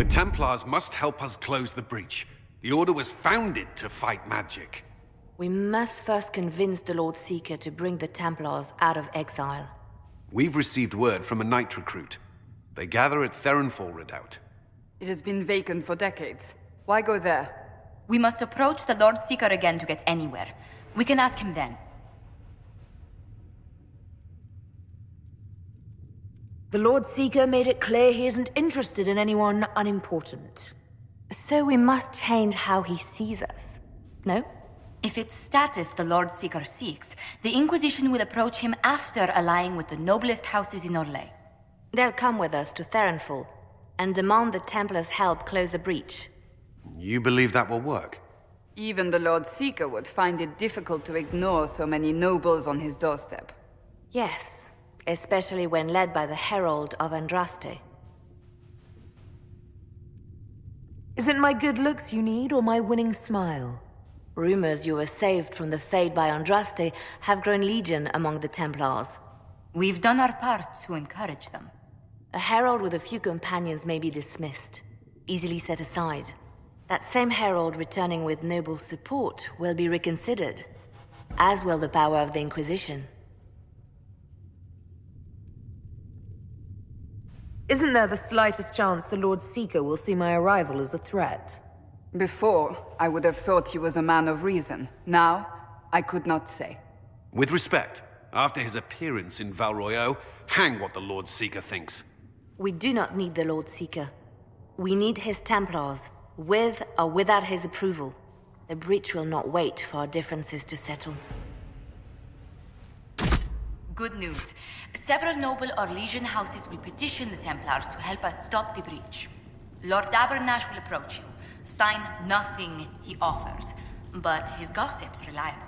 Templars must help us close the breach. The Order was founded to fight magic. We must first convince the Lord Seeker to bring the Templars out of exile. We've received word from a knight recruit. They gather at Theronfall Redoubt. It has been vacant for decades. Why go there? We must approach the Lord Seeker again to get anywhere. We can ask him then. The Lord Seeker made it clear he isn't interested in anyone unimportant. So we must change how he sees us, no? If it's status the Lord Seeker seeks, the Inquisition will approach him after allying with the noblest houses in Orlais. They'll come with us to Theronfall and demand the Templars' help close the breach. You believe that will work? Even the Lord Seeker would find it difficult to ignore so many nobles on his doorstep. Yes, especially when led by the Herald of Andraste. Is it my good looks you need, or my winning smile? Rumors you were saved from the fate by Andraste have grown legion among the Templars. We've done our part to encourage them. A herald with a few companions may be dismissed, easily set aside. That same herald returning with noble support will be reconsidered, as will the power of the Inquisition. Isn't there the slightest chance the Lord Seeker will see my arrival as a threat? Before, I would have thought he was a man of reason. Now, I could not say. With respect, after his appearance in Val Royeaux, hang what the Lord Seeker thinks. We do not need the Lord Seeker. We need his Templars, with or without his approval. The breach will not wait for our differences to settle. Good news. Several noble or legion houses will petition the Templars to help us stop the breach. Lord Abernash will approach you. Sign nothing he offers, but his gossip's reliable.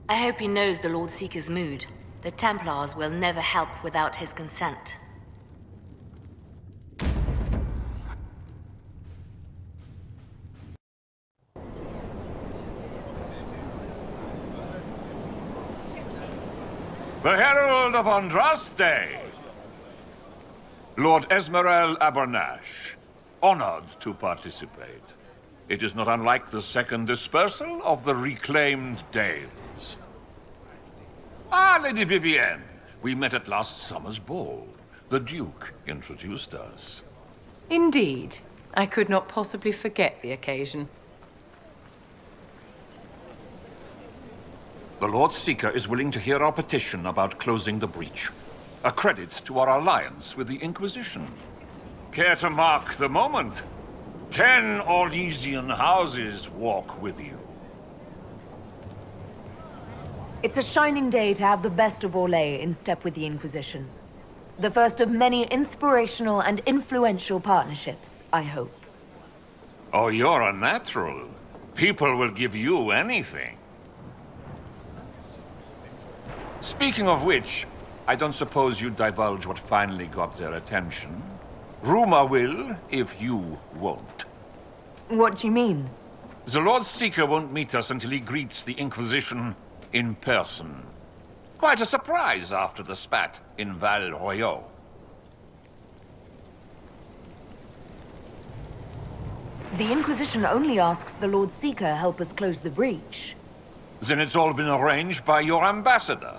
I hope he knows the Lord Seeker's mood. The Templars will never help without his consent. The Herald of Andraste! Lord Esmerel Abernash, honored to participate. It is not unlike the second dispersal of the reclaimed Dales. Ah, Lady Vivienne, we met at last summer's ball. The Duke introduced us. Indeed. I could not possibly forget the occasion. The Lord Seeker is willing to hear our petition about closing the breach. A credit to our alliance with the Inquisition. Care to mark the moment? 10 Orlesian houses walk with you. It's a shining day to have the best of Orlais in step with the Inquisition. The first of many inspirational and influential partnerships, I hope. Oh, you're a natural. People will give you anything. Speaking of which, I don't suppose you'd divulge what finally got their attention. Rumor will, if you won't. What do you mean? The Lord Seeker won't meet us until he greets the Inquisition in person. Quite a surprise after the spat in Val Royeaux. The Inquisition only asks the Lord Seeker help us close the breach. Then it's all been arranged by your ambassador.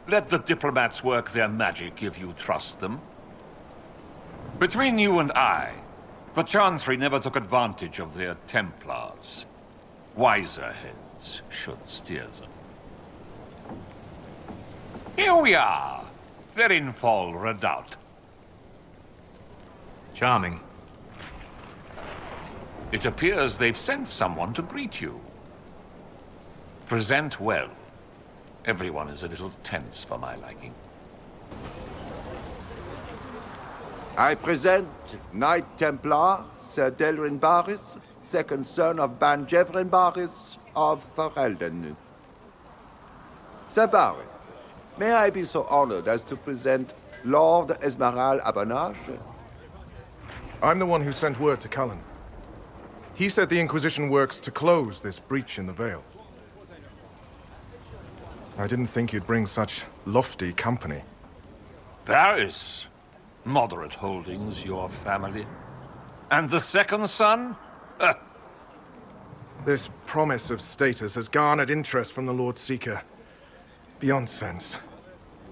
Let the diplomats work their magic if you trust them. Between you and I, the Chantry never took advantage of their Templars. Wiser heads should steer them. Here we are, Theronfall Redoubt. Charming. It appears they've sent someone to greet you. Present well. Everyone is a little tense for my liking. I present Knight Templar, Sir Delrin Barris, second son of Ban Jevrin Barris of Ferelden. Sir Barris, may I be so honored as to present Lord Esmerel Abernash? I'm the one who sent word to Cullen. He said the Inquisition works to close this breach in the Vale. I didn't think you'd bring such lofty company. Barris. Moderate holdings, your family. And the second son? This promise of status has garnered interest from the Lord Seeker. Beyond sense.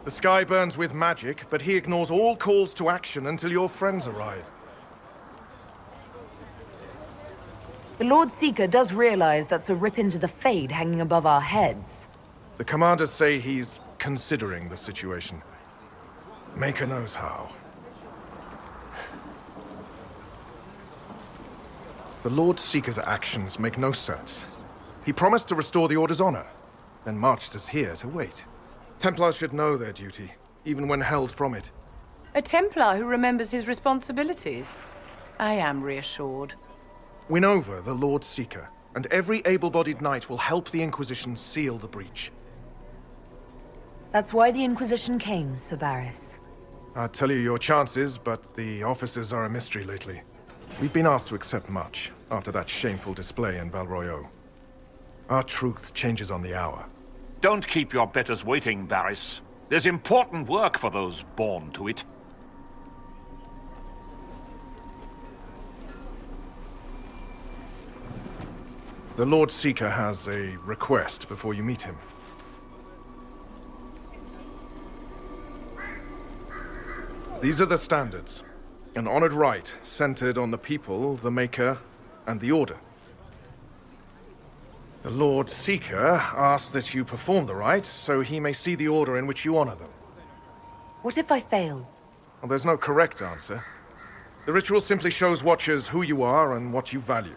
The sky burns with magic, but he ignores all calls to action until your friends arrive. The Lord Seeker does realize that's a rip into the Fade hanging above our heads. The commanders say he's considering the situation. Maker knows how. The Lord Seeker's actions make no sense. He promised to restore the Order's honor, then marched us here to wait. Templars should know their duty, even when held from it. A Templar who remembers his responsibilities. I am reassured. Win over the Lord Seeker, and every able-bodied knight will help the Inquisition seal the breach. That's why the Inquisition came, Sir Barris. I'd tell you your chances, but the officers are a mystery lately. We've been asked to accept much, after that shameful display in Val Royeaux. Our truth changes on the hour. Don't keep your betters waiting, Barris. There's important work for those born to it. The Lord Seeker has a request before you meet him. These are the standards. An honored right, centered on the people, the Maker, and the Order. The Lord Seeker asks that you perform the rite, so he may see the order in which you honor them. What if I fail? Well, there's no correct answer. The ritual simply shows Watchers who you are and what you value.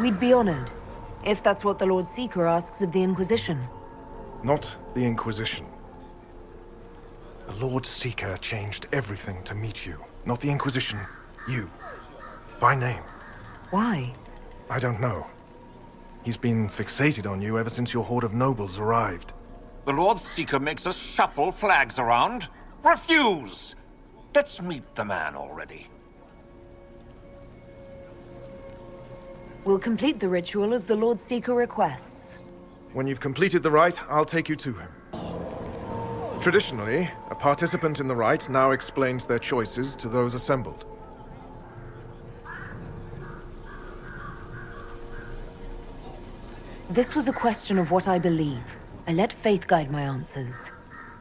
We'd be honored, if that's what the Lord Seeker asks of the Inquisition. Not the Inquisition. The Lord Seeker changed everything to meet you. Not the Inquisition. You. By name. Why? I don't know. He's been fixated on you ever since your horde of nobles arrived. The Lord Seeker makes us shuffle flags around. Refuse! Let's meet the man already. We'll complete the ritual as the Lord Seeker requests. When you've completed the rite, I'll take you to him. Traditionally, a participant in the rite now explains their choices to those assembled. This was a question of what I believe. I let faith guide my answers.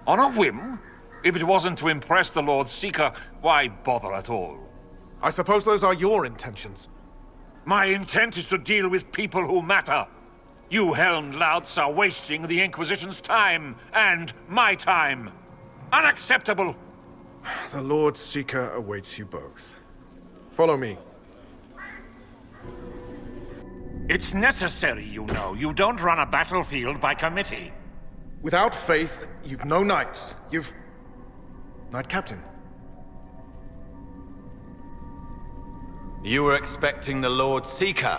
On a whim? If it wasn't to impress the Lord Seeker, why bother at all? I suppose those are your intentions. My intent is to deal with people who matter. You helmed louts are wasting the Inquisition's time, and my time. Unacceptable! The Lord Seeker awaits you both. Follow me. It's necessary, you know. You don't run a battlefield by committee. Without faith, you've no knights. You've... Knight Captain. You were expecting the Lord Seeker.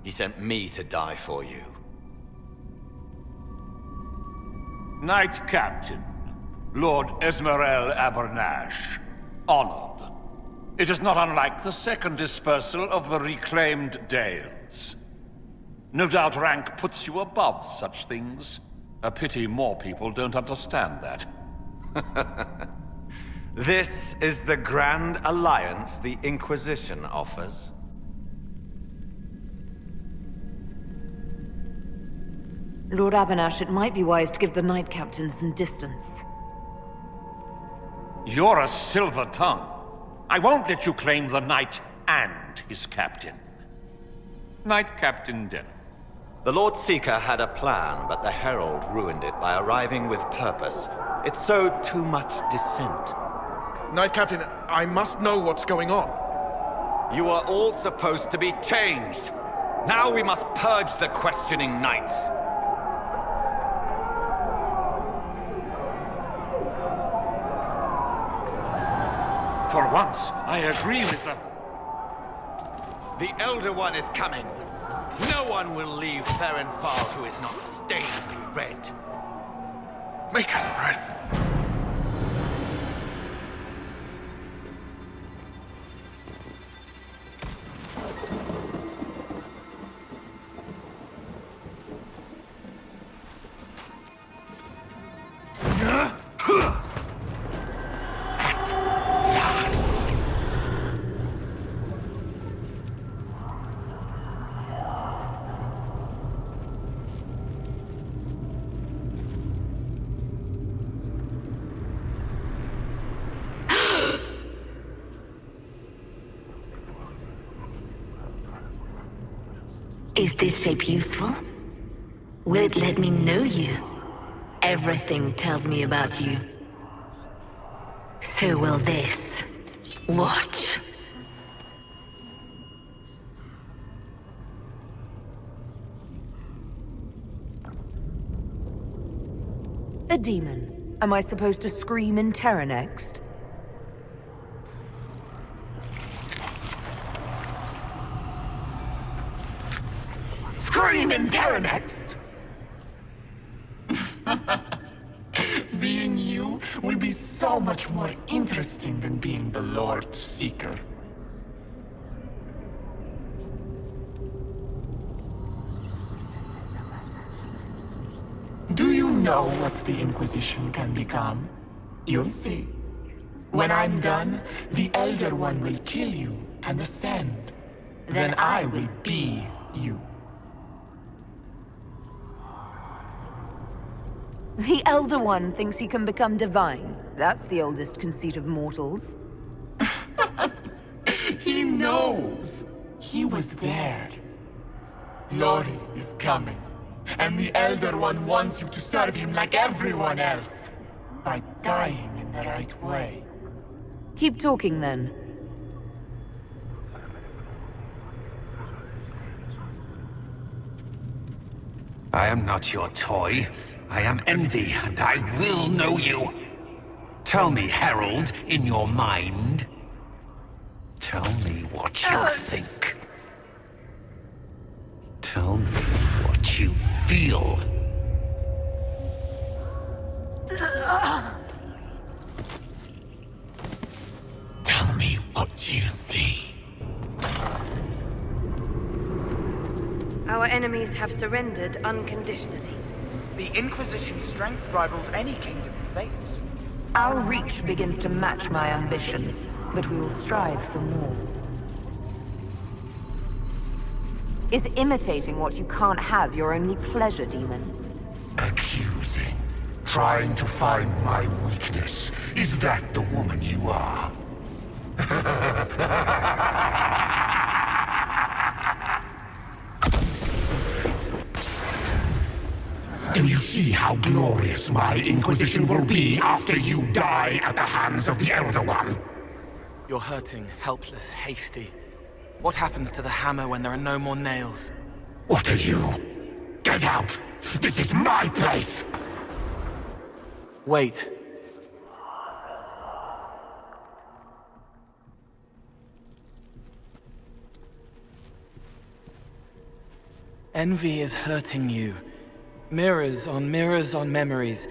He sent me to die for you. Knight Captain, Lord Esmerel Abernash. Honored. It is not unlike the second dispersal of the reclaimed Dales. No doubt rank puts you above such things. A pity more people don't understand that. This is the grand alliance the Inquisition offers. Lord Abernash, it might be wise to give the Knight Captain some distance. You're a silver tongue. I won't let you claim the knight and his captain. Knight Captain Denham. The Lord Seeker had a plan, but the Herald ruined it by arriving with purpose. It sowed too much dissent. Knight Captain, I must know what's going on. You are all supposed to be changed. Now we must purge the questioning knights. For once, I agree with the... The Elder One is coming. No one will leave Ferenfal who is not stained red. Maker's breath. At Is this shape useful? Will it let me know you? Everything tells me about you. So will this. Watch. A demon. Am I supposed to scream in terror next? Scream in terror next! Being you will be so much more interesting than being the Lord Seeker. Do you know what the Inquisition can become? You'll see. When I'm done, the Elder One will kill you and ascend. Then I will be you. The Elder One thinks he can become divine. That's the oldest conceit of mortals. He knows. He was there. Lori is coming. And the Elder One wants you to serve him like everyone else. By dying in the right way. Keep talking then. I am not your toy. I am Envy, and I will know you. Tell me, Herald, in your mind. Tell me what you think. Tell me what you feel. Tell me what you see. Our enemies have surrendered unconditionally. The Inquisition's strength rivals any kingdom in Vegas. Our reach begins to match my ambition, but we will strive for more. Is imitating what you can't have your only pleasure, demon? Accusing. Trying to find my weakness. Is that the woman you are? Do you see how glorious my Inquisition will be after you die at the hands of the Elder One? You're hurting, helpless, hasty. What happens to the hammer when there are no more nails? What are you? Get out! This is my place! Wait. Envy is hurting you. Mirrors on memories.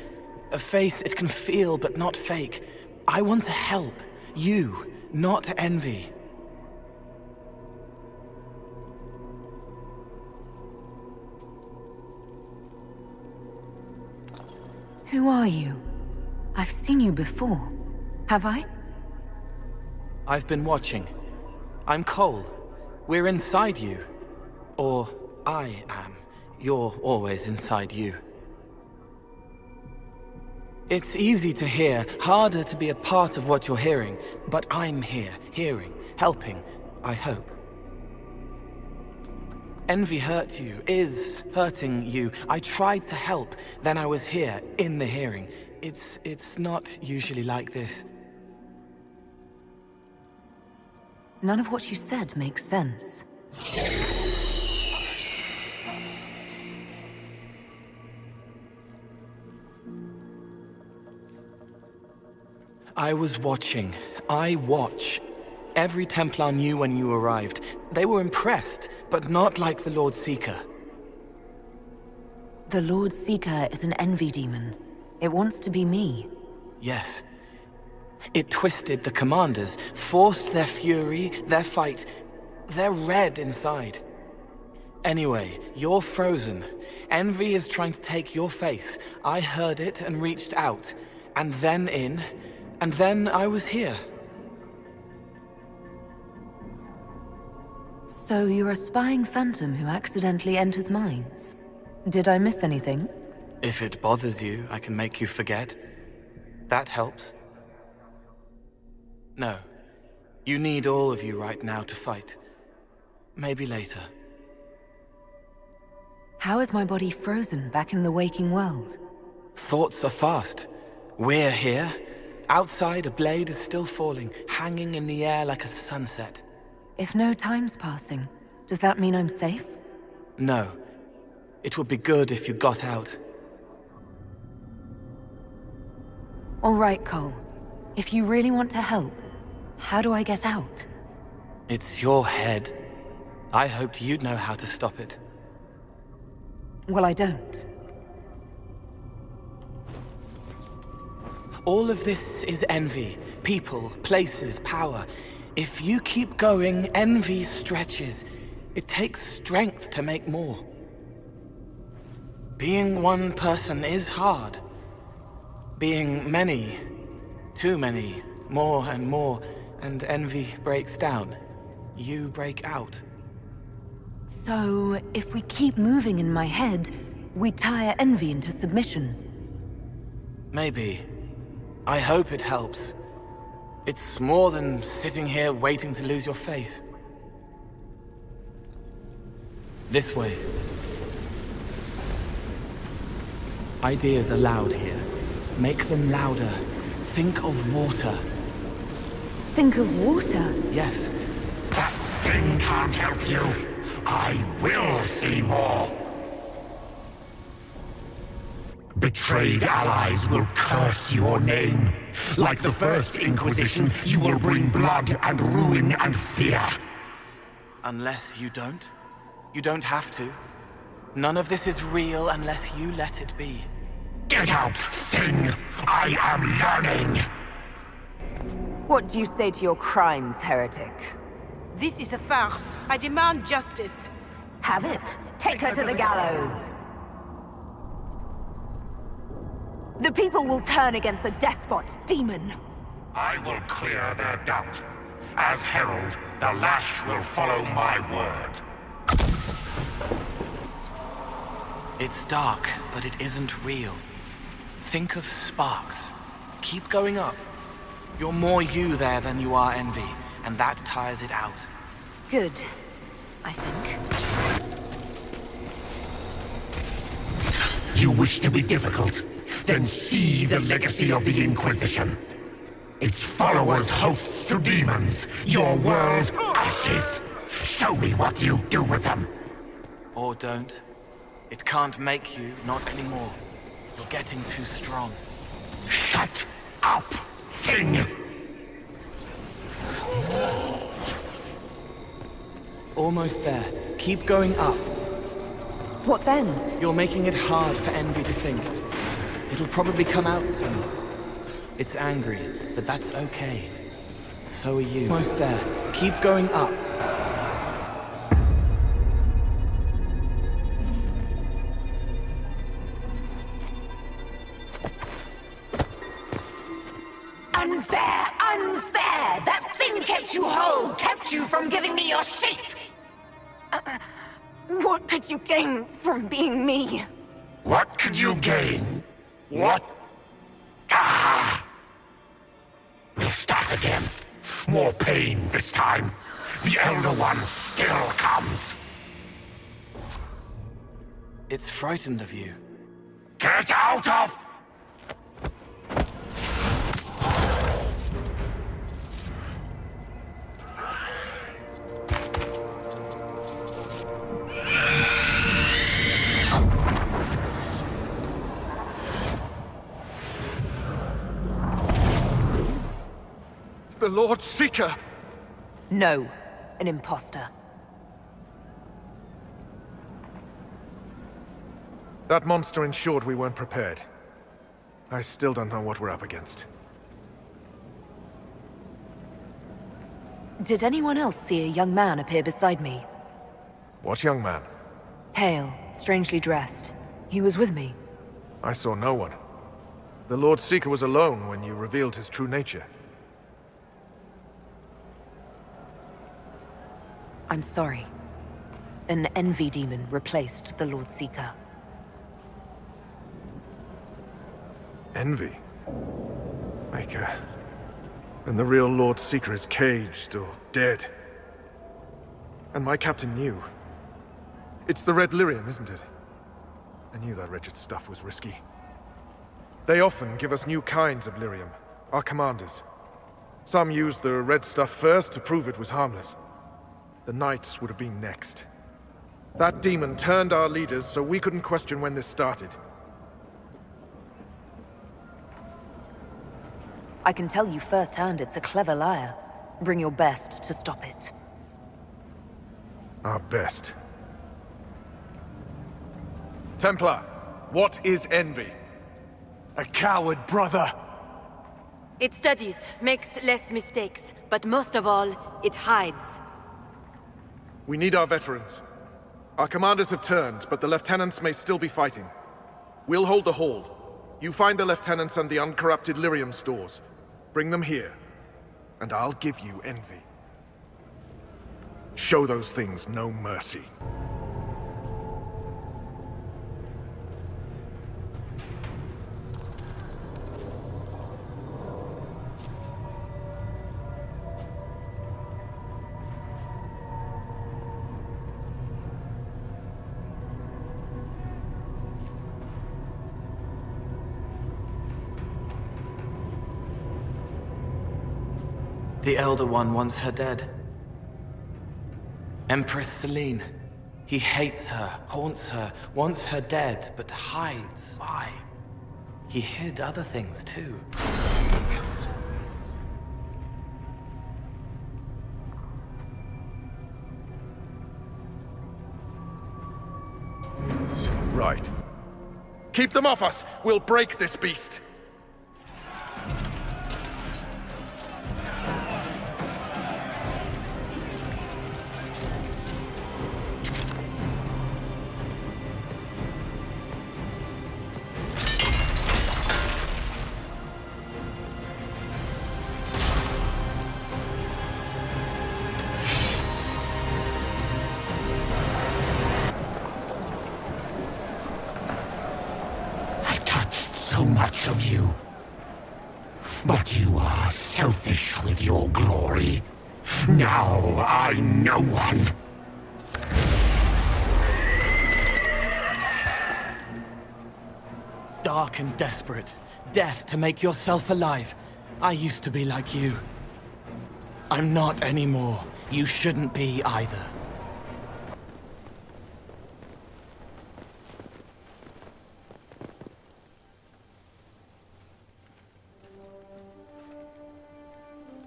A face it can feel but not fake. I want to help. You, not envy. Who are you? I've seen you before. Have I? I've been watching. I'm Cole. We're inside you. Or I am. You're always inside you. It's easy to hear, harder to be a part of what you're hearing. But I'm here, hearing, helping, I hope. Envy hurt you, is hurting you. I tried to help, then I was here, in the hearing. It's not usually like this. None of what you said makes sense. I was watching. I watch. Every Templar knew when you arrived. They were impressed, but not like the Lord Seeker. The Lord Seeker is an envy demon. It wants to be me. Yes. It twisted the commanders, forced their fury, their fight. They're red inside. Anyway, you're frozen. Envy is trying to take your face. I heard it and reached out. And then in. And then I was here. So you're a spying phantom who accidentally enters minds. Did I miss anything? If it bothers you, I can make you forget. That helps. No. You need all of you right now to fight. Maybe later. How is my body frozen back in the waking world? Thoughts are fast. We're here. Outside, a blade is still falling, hanging in the air like a sunset. If no time's passing, does that mean I'm safe? No. It would be good if you got out. All right, Cole. If you really want to help, how do I get out? It's your head. I hoped you'd know how to stop it. Well, I don't. All of this is envy. People, places, power. If you keep going, envy stretches. It takes strength to make more. Being one person is hard. Being many, too many, more and more, and envy breaks down. You break out. So, if we keep moving in my head, we tire envy into submission. Maybe. I hope it helps. It's more than sitting here waiting to lose your face. This way. Ideas are loud here. Make them louder. Think of water. Think of water? Yes. That thing can't help you. I will see more. Betrayed allies will curse your name. Like the first Inquisition, you will bring blood and ruin and fear. Unless you don't. You don't have to. None of this is real unless you let it be. Get out, thing! I am learning! What do you say to your crimes, heretic? This is a farce. I demand justice. Have it. Take her to the gallows. The people will turn against a despot demon. I will clear their doubt. As herald, the lash will follow my word. It's dark, but it isn't real. Think of sparks. Keep going up. You're more you there than you are envy, and that tires it out. Good, I think. You wish to be difficult? Then see the legacy of the Inquisition. Its followers hosts to demons, your world ashes. Show me what you do with them. Or don't. It can't make you, not anymore. You're getting too strong. Shut up, thing! Almost there. Keep going up. What then? You're making it hard for envy to think. It'll probably come out soon. It's angry, but that's okay. So are you. Almost there. Keep going up. Unfair! Unfair! That thing kept you whole, kept you from giving me your shape! What could you gain from being me? What could you gain? What? Ah! We'll start again. More pain this time. The Elder One still comes. It's frightened of you. Get out of... The Lord Seeker! No, an imposter. That monster ensured we weren't prepared. I still don't know what we're up against. Did anyone else see a young man appear beside me? What young man? Pale, strangely dressed. He was with me. I saw no one. The Lord Seeker was alone when you revealed his true nature. I'm sorry. An envy demon replaced the Lord Seeker. Envy? Maker. Then the real Lord Seeker is caged or dead. And my captain knew. It's the Red Lyrium, isn't it? I knew that wretched stuff was risky. They often give us new kinds of lyrium, our commanders. Some used the red stuff first to prove it was harmless. The Knights would have been next. That demon turned our leaders so we couldn't question when this started. I can tell you firsthand it's a clever liar. Bring your best to stop it. Our best. Templar, what is envy? A coward, brother! It studies, makes less mistakes, but most of all, it hides. We need our veterans. Our commanders have turned, but the lieutenants may still be fighting. We'll hold the hall. You find the lieutenants and the uncorrupted lyrium stores. Bring them here, and I'll give you envy. Show those things no mercy. The Elder One wants her dead. Empress Celine. He hates her, haunts her, wants her dead, but hides. Why? He hid other things too. Right. Keep them off us! We'll break this beast! So much of you. But you are selfish with your glory. Now I'm no one. Dark and desperate. Death to make yourself alive. I used to be like you. I'm not anymore. You shouldn't be either.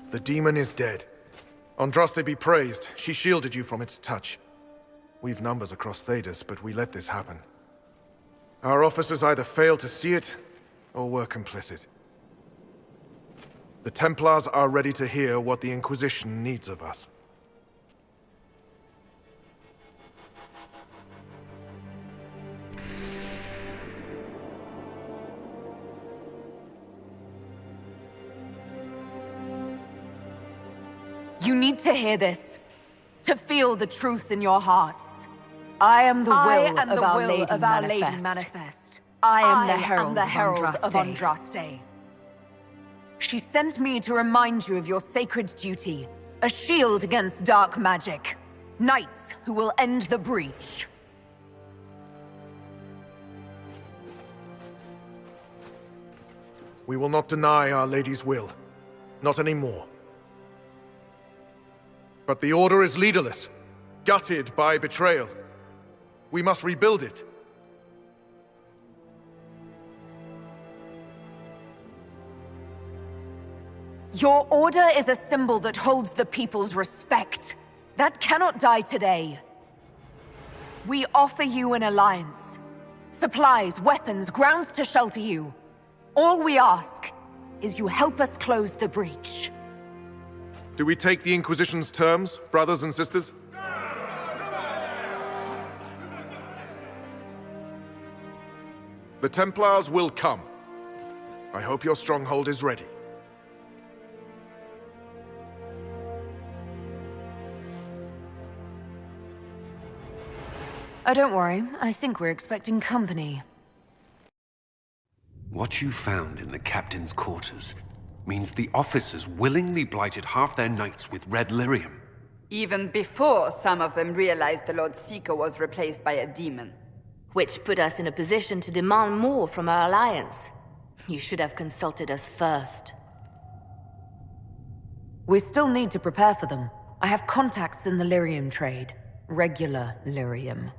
The demon is dead. Andraste be praised. She shielded you from its touch. We've numbers across Thedas, but we let this happen. Our officers either failed to see it, or were complicit. The Templars are ready to hear what the Inquisition needs of us. You need to hear this, to feel the truth in your hearts. I am the will of Our Lady Manifest. I am the herald of Andraste. She sent me to remind you of your sacred duty, a shield against dark magic, knights who will end the breach. We will not deny Our Lady's will. Not anymore. But the Order is leaderless, gutted by betrayal. We must rebuild it. Your Order is a symbol that holds the people's respect. That cannot die today. We offer you an alliance. Supplies, weapons, grounds to shelter you. All we ask is you help us close the breach. Do we take the Inquisition's terms, brothers and sisters? The Templars will come. I hope your stronghold is ready. Oh, don't worry. I think we're expecting company. What you found in the captain's quarters means the officers willingly blighted half their knights with red lyrium. Even before some of them realized the Lord Seeker was replaced by a demon. which put us in a position to demand more from our alliance. You should have consulted us first. We still need to prepare for them. I have contacts in the lyrium trade. Regular lyrium.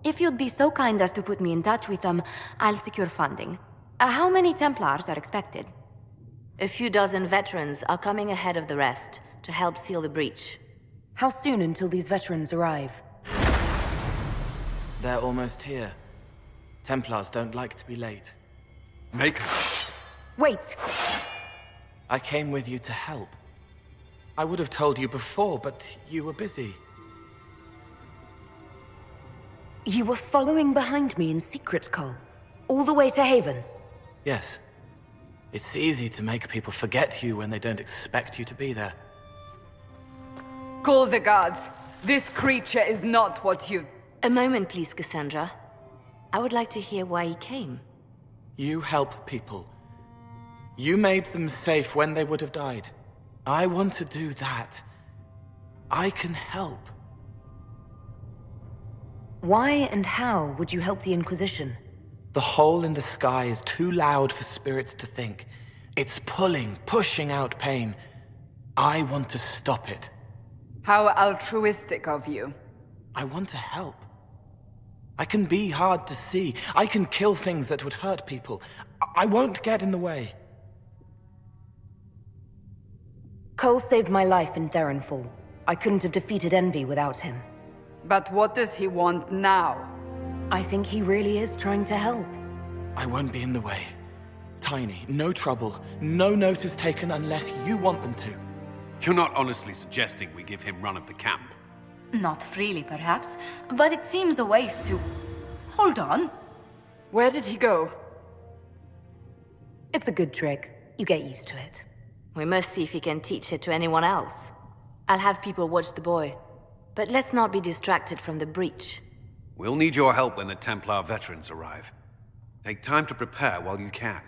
If you'd be so kind as to put me in touch with them, I'll secure funding. How many Templars are expected? A few dozen veterans are coming ahead of the rest to help seal the breach. How soon until these veterans arrive? They're almost here. Templars don't like to be late. Make Wait! I came with you to help. I would have told you before, but you were busy. You were following behind me in secret, Cole. All the way to Haven. Yes. It's easy to make people forget you when they don't expect you to be there. Call the guards. This creature is not what you... A moment, please, Cassandra. I would like to hear why he came. You help people. You made them safe when they would have died. I want to do that. I can help. Why and how would you help the Inquisition? The hole in the sky is too loud for spirits to think. It's pulling, pushing out pain. I want to stop it. How altruistic of you. I want to help. I can be hard to see. I can kill things that would hurt people. I won't get in the way. Cole saved my life in Theronfall. I couldn't have defeated Envy without him. But what does he want now? I think he really is trying to help. I won't be in the way. Tiny, no trouble, no notice taken unless you want them to. You're not honestly suggesting we give him run of the camp? Not freely, perhaps, but it seems a waste to... Hold on. Where did he go? It's a good trick. You get used to it. We must see if he can teach it to anyone else. I'll have people watch the boy. But let's not be distracted from the breach. We'll need your help when the Templar veterans arrive. Take time to prepare while you can.